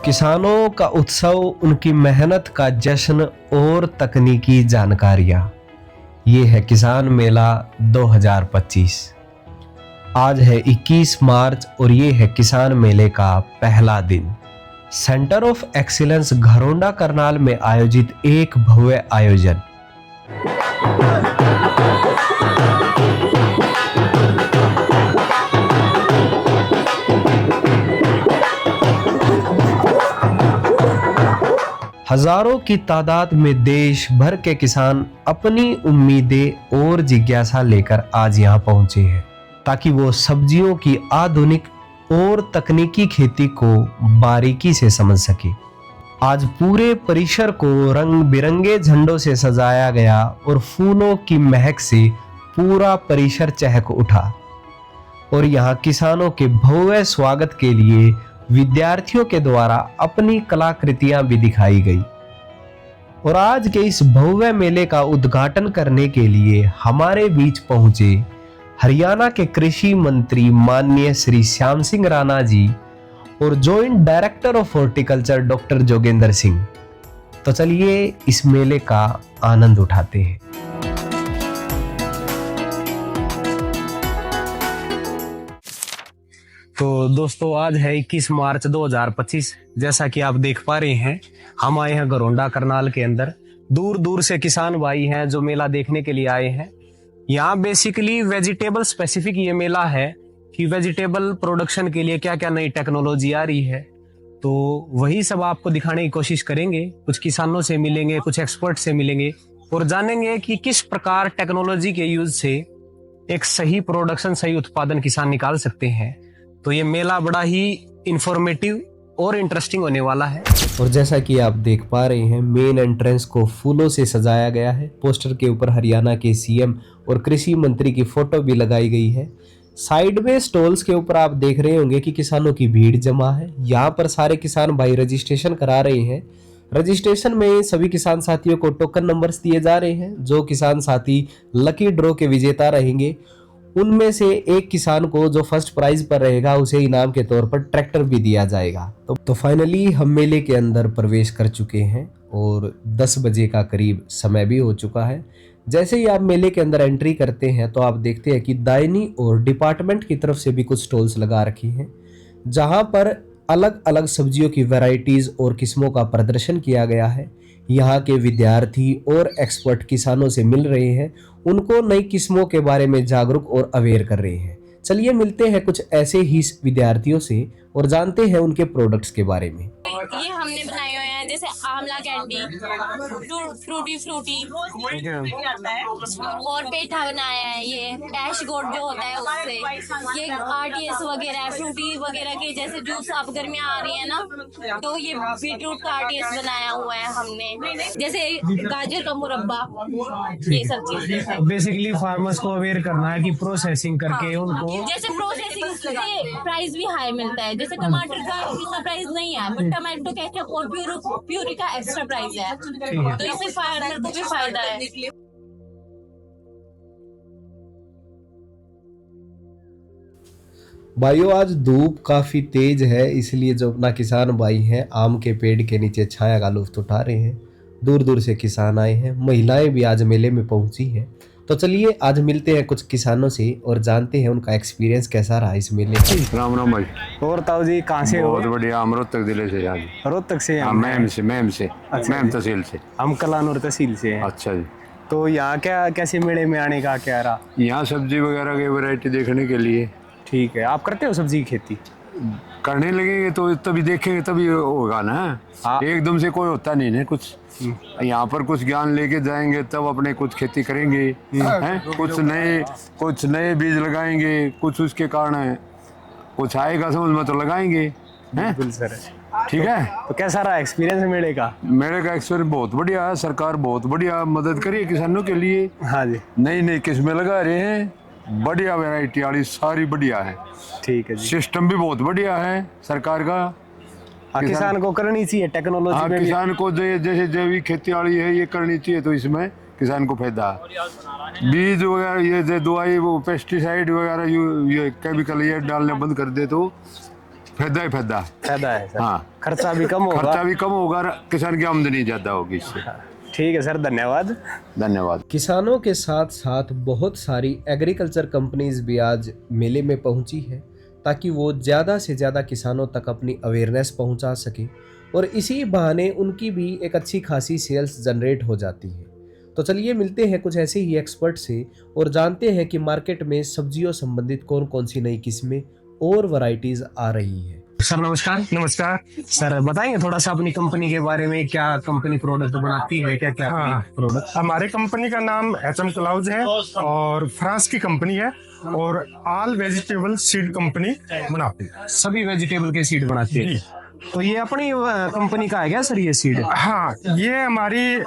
किसानों का उत्सव, उनकी मेहनत का जश्न और तकनीकी जानकारियां। ये है किसान मेला 2025। आज है 21 मार्च और ये है किसान मेले का पहला दिन। Centre of excellence Gharaunda Karnal में आयोजित एक भव्य आयोजन। हजारों की तादाद में देश भर के किसान अपनी उम्मीदें और जिज्ञासा लेकर आज यहाँ पहुंचे हैं ताकि वो सब्जियों की आधुनिक और तकनीकी खेती को बारीकी से समझ सके। आज पूरे परिसर को रंग बिरंगे झंडों से सजाया गया और फूलों की महक से पूरा परिसर चहक उठा। और यहाँ किसानों के भव्य स्वागत के लिए विद्यार्थियों के द्वारा अपनी कलाकृतियां भी दिखाई गई। और आज के इस भव्य मेले का उद्घाटन करने के लिए हमारे बीच पहुंचे हरियाणा के कृषि मंत्री माननीय श्री श्याम सिंह राणा जी और joint director of horticulture doctor Jogendra Singh. तो चलिए इस मेले का आनंद उठाते हैं। तो दोस्तों, आज है 21 मार्च 2025। जैसा कि आप देख पा रहे हैं, हम आए हैं घरोंडा करनाल के अंदर। दूर दूर से किसान भाई हैं जो मेला देखने के लिए आए हैं। यहाँ बेसिकली वेजिटेबल स्पेसिफिक ये मेला है कि वेजिटेबल प्रोडक्शन के लिए क्या क्या नई टेक्नोलॉजी आ रही है, तो वही सब आपको दिखाने की कोशिश करेंगे। कुछ किसानों से मिलेंगे, कुछ एक्सपर्ट से मिलेंगे और जानेंगे कि किस प्रकार टेक्नोलॉजी के यूज से एक सही प्रोडक्शन, सही उत्पादन किसान निकाल सकते हैं। तो ये मेला बड़ा ही इंफॉर्मेटिव और इंटरेस्टिंग होने वाला है। और जैसा कि आप देख पा रहे हैं, मेन एंट्रेंस को फूलों से सजाया गया है। पोस्टर के ऊपर हरियाणा के सीएम और कृषि मंत्री की फोटो भी लगाई गई है। साइड में स्टॉल्स के ऊपर आप देख रहे होंगे कि किसानों की भीड़ जमा है। यहाँ पर सारे किसान भाई रजिस्ट्रेशन करा रहे हैं। रजिस्ट्रेशन में सभी किसान साथियों को टोकन नंबर्स दिए जा रहे हैं। जो किसान साथी लकी ड्रॉ के विजेता रहेंगे, उनमें से एक किसान को जो फर्स्ट प्राइज पर रहेगा उसे इनाम के तौर पर ट्रैक्टर भी दिया जाएगा। तो फाइनली हम मेले के अंदर प्रवेश कर चुके हैं और 10 बजे का करीब समय भी हो चुका है। जैसे ही आप मेले के अंदर एंट्री करते हैं तो आप देखते हैं कि दाहिनी और डिपार्टमेंट की तरफ से भी कुछ स्टॉल्स लगा रखी हैं, जहां पर अलग अलग सब्जियों की वैरायटीज और किस्मों का प्रदर्शन किया गया है। यहाँ के विद्यार्थी और एक्सपर्ट किसानों से मिल रहे हैं, उनको नई किस्मों के बारे में जागरूक और अवेयर कर रहे हैं। चलिए मिलते हैं कुछ ऐसे ही विद्यार्थियों से और जानते हैं उनके प्रोडक्ट्स के बारे में। ये हमने बनाए हुए हैं, जैसे आंवला कैंडी, फ्रूटी और पेठा बनाया है। ये डैश गोट जो होता है उससे, ये आरटीएस वगैरह, फ्रूटी वगैरह के जैसे जूस। अब गर्मियाँ आ रही है ना, तो ये बीटरूट का आरटीएस बनाया हुआ है हमने। जैसे गाजर का मुरब्बा, ये सब चीजें। बेसिकली फार्मर्स को अवेयर करना है कि प्रोसेसिंग करके उनको, जैसे प्रोसेसिंग से प्राइस भी हाई मिलता है। जैसे टमाटर का इतना प्राइस नहीं है, बट टमाटो केचप और प्यूरी का एक्स्ट्रा प्राइस है, तो इससे फार्मर को भी फायदा है। भाइयों, आज धूप काफी तेज है, इसलिए जो अपना किसान भाई हैं आम के पेड़ के नीचे छाया का लुत्फ उठा रहे हैं। दूर दूर से किसान आए हैं, महिलाएं भी आज मेले में पहुंची हैं। तो चलिए आज मिलते हैं कुछ किसानों से और जानते हैं उनका एक्सपीरियंस कैसा रहा इस मेले में। राम राम भाई। और ताऊ जी कहाँ से हो? बहुत बढ़िया, हम रोहतक जिले से यहाँ। रोहतक से? मैम से अच्छा, मैम तहसील से। हम कलानूर तहसील से हैं। अच्छा जी। तो यहाँ क्या कैसे मेले में आने का क्या रहा? यहाँ सब्जी वगैरह की वैरायटी देखने के लिए। ठीक है, आप करते हो सब्जी की खेती? करने लगेंगे तो तभी देखेंगे, तभी होगा ना। हाँ। एकदम से कोई होता नहीं है कुछ। यहाँ पर कुछ ज्ञान लेके जाएंगे तब अपने कुछ खेती करेंगे हैं। कुछ नए बीज लगाएंगे, कुछ उसके कारण कुछ आएगा समझ में तो लगाएंगे। बिल्कुल सर। ठीक है। तो कैसा रहा एक्सपीरियंस मेले का? मेरे का एक्सपीरियंस बहुत बढ़िया है। सरकार बहुत बढ़िया मदद करी किसानों के लिए। हाँ जी। नई किस्में लगा रहे हैं, बढ़िया वैरायटी वाली सारी बढ़िया है। ठीक है जी। सिस्टम भी बहुत बढ़िया है सरकार का। किसान को करनी चाहिए टेक्नोलॉजी। हाँ, किसान को जैसे जैविक खेती वाली है ये करनी चाहिए, तो इसमें किसान को फायदा है। बीज वगैरह ये दवाई, वो पेस्टिसाइड वगैरह ये केमिकल ये डालने बंद कर दे तो फायदा ही फायदा। फायदा है सर। हाँ, खर्चा भी कम होगा। खर्चा भी कम होगा, किसान की आमदनी ज्यादा होगी इससे। ठीक है सर, धन्यवाद। धन्यवाद। किसानों के साथ साथ बहुत सारी एग्रीकल्चर कंपनीज भी आज मेले में पहुंची है ताकि वो ज़्यादा से ज़्यादा किसानों तक अपनी अवेयरनेस पहुंचा सके और इसी बहाने उनकी भी एक अच्छी खासी सेल्स जनरेट हो जाती है। तो चलिए मिलते हैं कुछ ऐसे ही एक्सपर्ट से और जानते हैं कि मार्केट में सब्जियों संबंधित कौन कौन सी नई किस्में और वैरायटीज आ रही है। सर नमस्कार। नमस्कार। सर बताएंगे थोड़ा सा अपनी कंपनी के बारे में, क्या कंपनी प्रोडक्ट बनाती है, क्या क्या प्रोडक्ट? हमारे कंपनी का नाम HM क्लाउज है और फ्रांस की कंपनी है और ऑल वेजिटेबल सीड कंपनी बनाती है। सभी वेजिटेबल के सीड बनाती है। तो ये अपनी कंपनी का है क्या सर ये सीड? हाँ, ये हमारी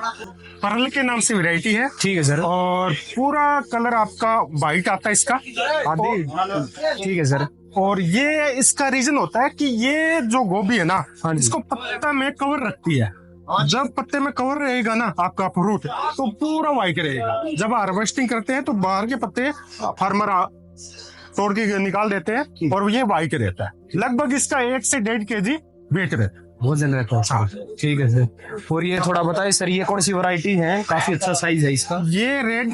परल के नाम से वैरायटी है। ठीक है सर। और पूरा कलर आपका वाइट आता है इसका। ठीक है सर। और ये इसका रीजन होता है कि ये जो गोभी है ना, इसको पत्ता में कवर रखती है। जब पत्ते में कवर रहेगा ना आपका फ्रूट, तो पूरा वाइट रहेगा। जब हार्वेस्टिंग करते हैं तो बाहर के पत्ते फार्मर तोड़ के निकाल देते हैं और ये वाइट रहता है। लगभग इसका 1 से 1.5 kg वेट रहता है। वजन रहता है। ठीक है सर। और ये थोड़ा बताइए सर, ये कौन सी वैरायटी है? काफी अच्छा साइज है इसका। ये रेड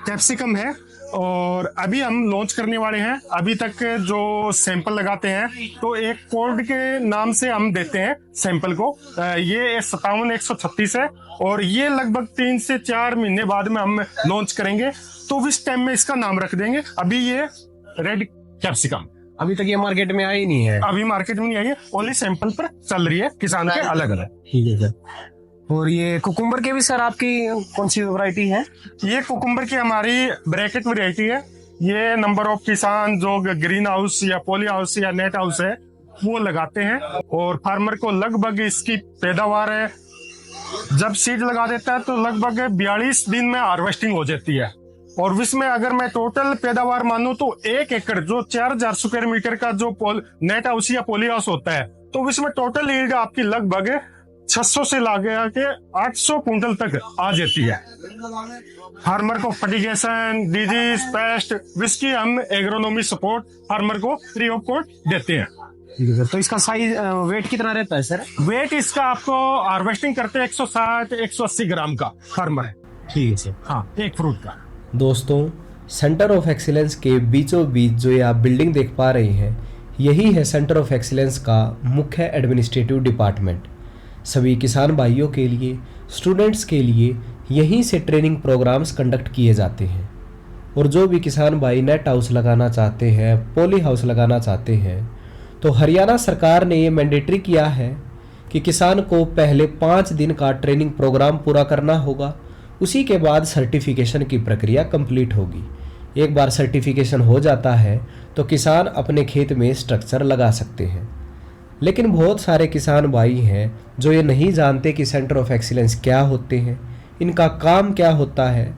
कैप्सिकम है और अभी हम लॉन्च करने वाले हैं। अभी तक जो सैंपल लगाते हैं तो एक कोड के नाम से हम देते हैं सैंपल को। ये 57-136 है और ये लगभग 3 से 4 महीने बाद में हम लॉन्च करेंगे, तो इस टाइम में इसका नाम रख देंगे। अभी ये रेड कैप्सिकम अभी तक ये मार्केट में आई नहीं है। अभी मार्केट में नहीं आई है, ओनली सैंपल पर चल रही है किसान के अलग अलग। ठीक है सर। और ये कुकुम्बर के भी सर आपकी कौन सी वैरायटी है? ये कुकुम्बर की हमारी ब्रैकेट वैरायटी है। ये नंबर ऑफ किसान जो ग्रीन हाउस या पॉली हाउस या नेट हाउस है वो लगाते हैं और फार्मर को लगभग इसकी पैदावार है, जब सीड लगा देता है तो लगभग 42 दिन में हार्वेस्टिंग हो जाती है। और इसमें अगर मैं टोटल पैदावार मानूं तो 1 एकड़ जो 4000 स्क्वायर मीटर का जो नेट हाउस या पॉली हाउस होता है, तो इसमें टोटल यील्ड आपकी लगभग 600 से लागे के 800 कुंटल तक आ जाती है। फार्मर को फर्टिगेशन, डिजीज, पेस्ट, इसकी हम एग्रोनॉमी सपोर्ट फार्मर को फ्री ऑफ कॉस्ट देते हैं। ठीक है सर। तो इसका साइज वेट कितना रहता है सर? वेट इसका आपको हार्वेस्टिंग करते हैं 160-180 ग्राम का फार्मर है। ठीक है सर। हाँ, एक फ्रूट का। दोस्तों, सेंटर ऑफ एक्सीलेंस के बीचों बीच जो ये आप बिल्डिंग देख पा रहे हैं, यही है सेंटर ऑफ एक्सीलेंस का मुख्य एडमिनिस्ट्रेटिव डिपार्टमेंट। सभी किसान भाइयों के लिए, स्टूडेंट्स के लिए यहीं से ट्रेनिंग प्रोग्राम्स कंडक्ट किए जाते हैं। और जो भी किसान भाई नेट हाउस लगाना चाहते हैं, पॉली हाउस लगाना चाहते हैं, तो हरियाणा सरकार ने ये मैंडेटरी किया है कि किसान को पहले 5 दिन का ट्रेनिंग प्रोग्राम पूरा करना होगा। उसी के बाद सर्टिफिकेशन की प्रक्रिया कंप्लीट होगी। एक बार सर्टिफिकेशन हो जाता है तो किसान अपने खेत में स्ट्रक्चर लगा सकते हैं। लेकिन बहुत सारे किसान भाई हैं जो ये नहीं जानते कि सेंटर ऑफ एक्सीलेंस क्या होते हैं, इनका काम क्या होता है।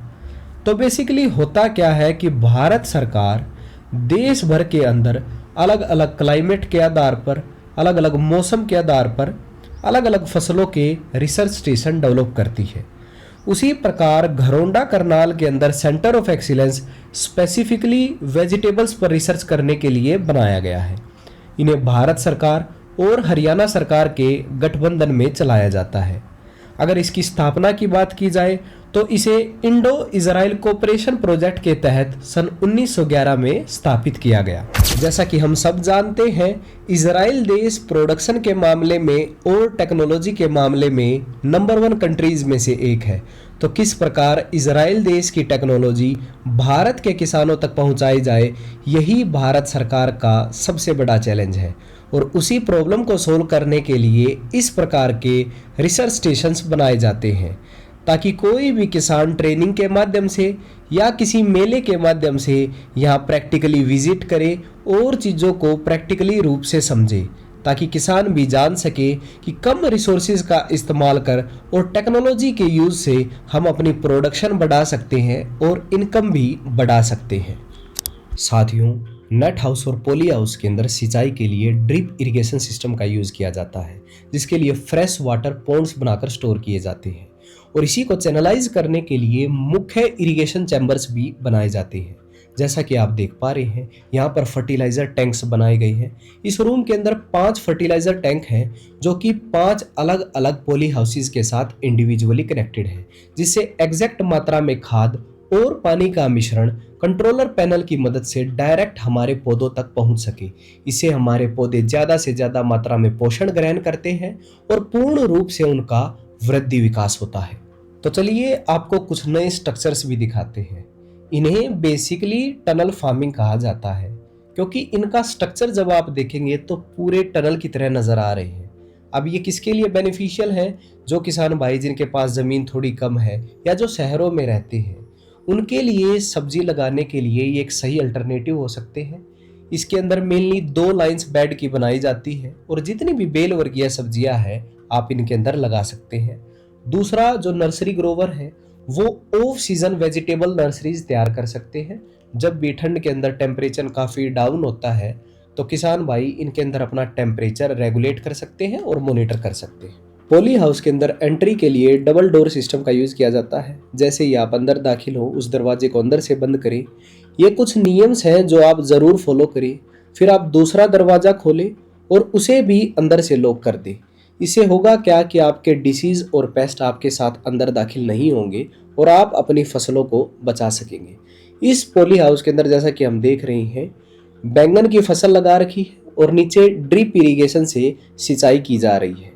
तो बेसिकली होता क्या है कि भारत सरकार देश भर के अंदर अलग अलग क्लाइमेट के आधार पर, अलग अलग मौसम के आधार पर अलग अलग फसलों के रिसर्च स्टेशन डेवलप करती है। उसी प्रकार घरोंडा करनाल के अंदर centre of excellence specifically vegetables पर रिसर्च करने के लिए बनाया गया है। इन्हें भारत सरकार और हरियाणा सरकार के गठबंधन में चलाया जाता है। अगर इसकी स्थापना की बात की जाए तो इसे इंडो इजराइल कोऑपरेशन प्रोजेक्ट के तहत सन 1911 में स्थापित किया गया। जैसा कि हम सब जानते हैं, इजराइल देश प्रोडक्शन के मामले में और टेक्नोलॉजी के मामले में नंबर 1 कंट्रीज में से एक है। तो किस प्रकार इजराइल देश की टेक्नोलॉजी भारत के किसानों तक पहुंचाई जाए, यही भारत सरकार का सबसे बड़ा चैलेंज है। और उसी प्रॉब्लम को सोल्व करने के लिए इस प्रकार के रिसर्च स्टेशंस बनाए जाते हैं ताकि कोई भी किसान ट्रेनिंग के माध्यम से या किसी मेले के माध्यम से यहाँ प्रैक्टिकली विजिट करे और चीज़ों को प्रैक्टिकली रूप से समझे, ताकि किसान भी जान सके कि कम रिसोर्सेज का इस्तेमाल कर और टेक्नोलॉजी के यूज़ से हम अपनी प्रोडक्शन बढ़ा सकते हैं और इनकम भी बढ़ा सकते हैं। साथियों, नेट हाउस और पॉली हाउस के अंदर सिंचाई के लिए ड्रिप इरिगेशन सिस्टम का यूज़ किया जाता है, जिसके लिए फ्रेश वाटर पॉन्ड्स बनाकर स्टोर किए जाते हैं और इसी को चैनलाइज करने के लिए मुख्य इरिगेशन चैम्बर्स भी बनाए जाते हैं, जैसा कि आप देख पा रहे हैं यहाँ पर फर्टिलाइज़र टैंक्स बनाए गए हैं। इस रूम के अंदर 5 फर्टिलाइज़र टैंक हैं जो कि 5 अलग अलग पॉली हाउसेज के साथ इंडिविजुअली कनेक्टेड हैं, जिससे एग्जैक्ट मात्रा में खाद और पानी का मिश्रण कंट्रोलर पैनल की मदद से डायरेक्ट हमारे पौधों तक पहुंच सके। इससे हमारे पौधे ज़्यादा से ज़्यादा मात्रा में पोषण ग्रहण करते हैं और पूर्ण रूप से उनका वृद्धि विकास होता है। तो चलिए आपको कुछ नए स्ट्रक्चर्स भी दिखाते हैं। इन्हें बेसिकली टनल फार्मिंग कहा जाता है, क्योंकि इनका स्ट्रक्चर जब आप देखेंगे तो पूरे टनल की तरह नजर आ रहे हैं। अब ये किसके लिए बेनिफिशियल है? जो किसान भाई जिनके पास ज़मीन थोड़ी कम है या जो शहरों में रहते हैं, उनके लिए सब्जी लगाने के लिए ये एक सही अल्टरनेटिव हो सकते हैं। इसके अंदर मेनली 2 लाइंस बेड की बनाई जाती है और जितनी भी बेल वर्गीय सब्जियां हैं आप इनके अंदर लगा सकते हैं। दूसरा जो नर्सरी ग्रोवर है वो ऑफ सीजन वेजिटेबल नर्सरीज तैयार कर सकते हैं। जब भी ठंड के अंदर टेम्परेचर काफ़ी डाउन होता है तो किसान भाई इनके अंदर अपना टेम्परेचर रेगुलेट कर सकते हैं और मॉनिटर कर सकते हैं। पॉली हाउस के अंदर एंट्री के लिए डबल डोर सिस्टम का यूज़ किया जाता है। जैसे ही आप अंदर दाखिल हो उस दरवाजे को अंदर से बंद करें। ये कुछ नियम्स हैं जो आप ज़रूर फॉलो करें। फिर आप दूसरा दरवाज़ा खोलें और उसे भी अंदर से लॉक कर दें। इससे होगा क्या कि आपके डिसीज़ और पेस्ट आपके साथ अंदर दाखिल नहीं होंगे और आप अपनी फसलों को बचा सकेंगे। इस पॉली हाउस के अंदर जैसा कि हम देख रहे हैं बैंगन की फसल लगा रखी है और नीचे ड्रिप इरिगेशन से सिंचाई की जा रही है।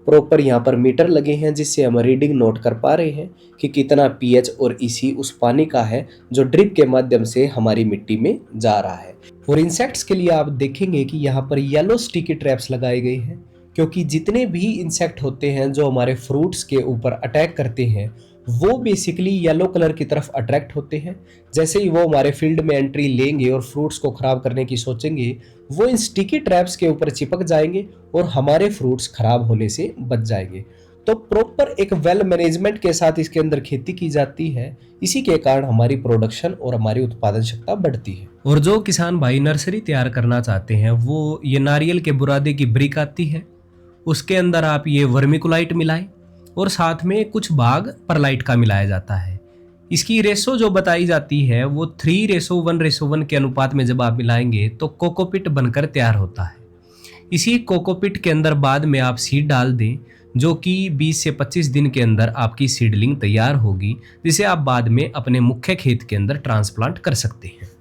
प्रॉपर यहाँ पर मीटर लगे हैं जिससे हम रीडिंग नोट कर पा रहे हैं कि कितना पीएच और ईसी उस पानी का है जो ड्रिप के माध्यम से हमारी मिट्टी में जा रहा है। और इंसेक्ट्स के लिए आप देखेंगे कि यहाँ पर येलो स्टिकी ट्रैप्स लगाए गए हैं, क्योंकि जितने भी इंसेक्ट होते हैं जो हमारे फ्रूट्स के ऊपर अटैक करते हैं वो बेसिकली येलो कलर की तरफ अट्रैक्ट होते हैं। जैसे ही वो हमारे फील्ड में एंट्री लेंगे और फ्रूट्स को खराब करने की सोचेंगे, वो इन स्टिकी ट्रैप्स के ऊपर चिपक जाएंगे और हमारे फ्रूट्स खराब होने से बच जाएंगे। तो प्रॉपर एक वेल मैनेजमेंट के साथ इसके अंदर खेती की जाती है। इसी के कारण हमारी प्रोडक्शन और हमारी उत्पादन क्षमता बढ़ती है। और जो किसान भाई नर्सरी तैयार करना चाहते हैं वो ये नारियल के बुरादे की ब्रिक आती है, उसके अंदर आप ये वर्मिकुलाइट मिलाएं और साथ में कुछ भाग परलाइट का मिलाया जाता है। इसकी रेशो जो बताई जाती है वो 3:1:1 के अनुपात में जब आप मिलाएंगे तो कोकोपिट बनकर तैयार होता है। इसी कोकोपिट के अंदर बाद में आप सीड डाल दें, जो कि 20 से 25 दिन के अंदर आपकी सीडलिंग तैयार होगी, जिसे आप बाद में अपने मुख्य खेत के अंदर ट्रांसप्लांट कर सकते हैं।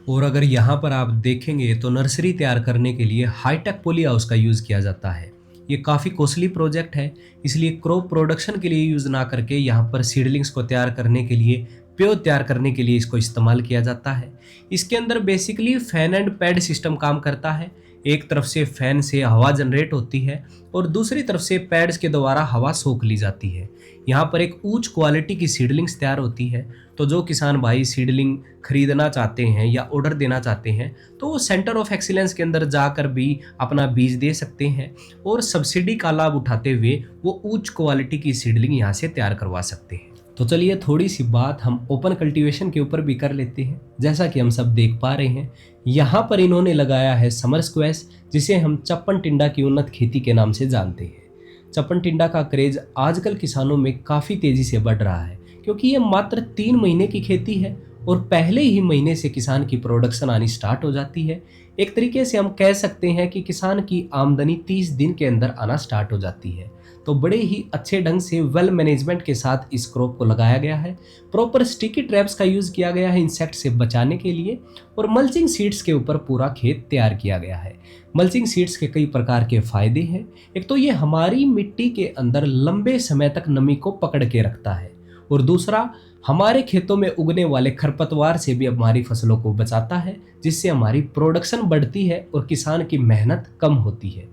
और अगर यहाँ पर आप देखेंगे तो नर्सरी तैयार करने के लिए हाईटेक पॉली हाउस का यूज़ किया जाता है। ये काफ़ी कॉस्टली प्रोजेक्ट है, इसलिए क्रॉप प्रोडक्शन के लिए यूज़ ना करके यहाँ पर सीडलिंग्स को तैयार करने के लिए, प्योर तैयार करने के लिए इसको इस्तेमाल किया जाता है। इसके अंदर basically fan and pad system काम करता है। एक तरफ से फैन से हवा जनरेट होती है और दूसरी तरफ से पैड्स के द्वारा हवा सोख ली जाती है। यहाँ पर एक उच्च क्वालिटी की सीडलिंग्स तैयार होती है। तो जो किसान भाई सीडलिंग खरीदना चाहते हैं या ऑर्डर देना चाहते हैं तो वो सेंटर ऑफ एक्सीलेंस के अंदर जाकर भी अपना बीज दे सकते हैं और सब्सिडी का लाभ उठाते हुए वो उच्च क्वालिटी की सीडलिंग यहाँ से तैयार करवा सकते हैं। तो चलिए थोड़ी सी बात हम ओपन कल्टीवेशन के ऊपर भी कर लेते हैं। जैसा कि हम सब देख पा रहे हैं यहाँ पर इन्होंने लगाया है समर स्क्वैश, जिसे हम चप्पन टिंडा की उन्नत खेती के नाम से जानते हैं। चप्पन टिंडा का क्रेज आजकल किसानों में काफ़ी तेज़ी से बढ़ रहा है, क्योंकि ये मात्र 3 महीने की खेती है और पहले ही महीने से किसान की प्रोडक्शन आनी स्टार्ट हो जाती है। एक तरीके से हम कह सकते हैं कि किसान की आमदनी 30 दिन के अंदर आना स्टार्ट हो जाती है। तो बड़े ही अच्छे ढंग से वेल मैनेजमेंट के साथ इस क्रॉप को लगाया गया है। प्रॉपर स्टिकी ट्रैप्स का यूज़ किया गया है इंसेक्ट से बचाने के लिए और मल्चिंग सीड्स के ऊपर पूरा खेत तैयार किया गया है। मल्चिंग सीड्स के कई प्रकार के फायदे हैं। एक तो ये हमारी मिट्टी के अंदर लंबे समय तक नमी को पकड़ के रखता है और दूसरा हमारे खेतों में उगने वाले खरपतवार से भी हमारी फसलों को बचाता है, जिससे हमारी प्रोडक्शन बढ़ती है और किसान की मेहनत कम होती है।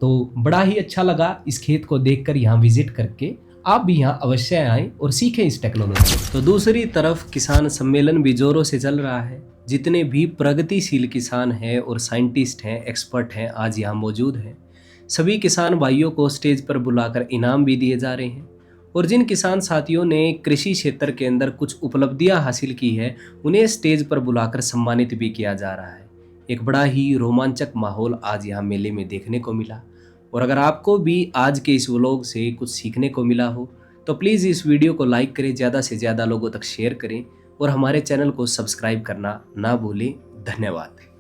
तो बड़ा ही अच्छा लगा इस खेत को देखकर, यहाँ विजिट करके। आप भी यहाँ अवश्य आएँ और सीखें इस टेक्नोलॉजी। तो दूसरी तरफ किसान सम्मेलन भी जोरों से चल रहा है। जितने भी प्रगतिशील किसान हैं और साइंटिस्ट हैं, एक्सपर्ट हैं, आज यहाँ मौजूद हैं। सभी किसान भाइयों को स्टेज पर बुलाकर इनाम भी दिए जा रहे हैं और जिन किसान साथियों ने कृषि क्षेत्र के अंदर कुछ उपलब्धियां हासिल की है उन्हें स्टेज पर बुलाकर सम्मानित भी किया जा रहा है। एक बड़ा ही रोमांचक माहौल आज यहाँ मेले में देखने को मिला। और अगर आपको भी आज के इस व्लॉग से कुछ सीखने को मिला हो तो प्लीज़ इस वीडियो को लाइक करें, ज़्यादा से ज़्यादा लोगों तक शेयर करें और हमारे चैनल को सब्सक्राइब करना ना भूलें। धन्यवाद।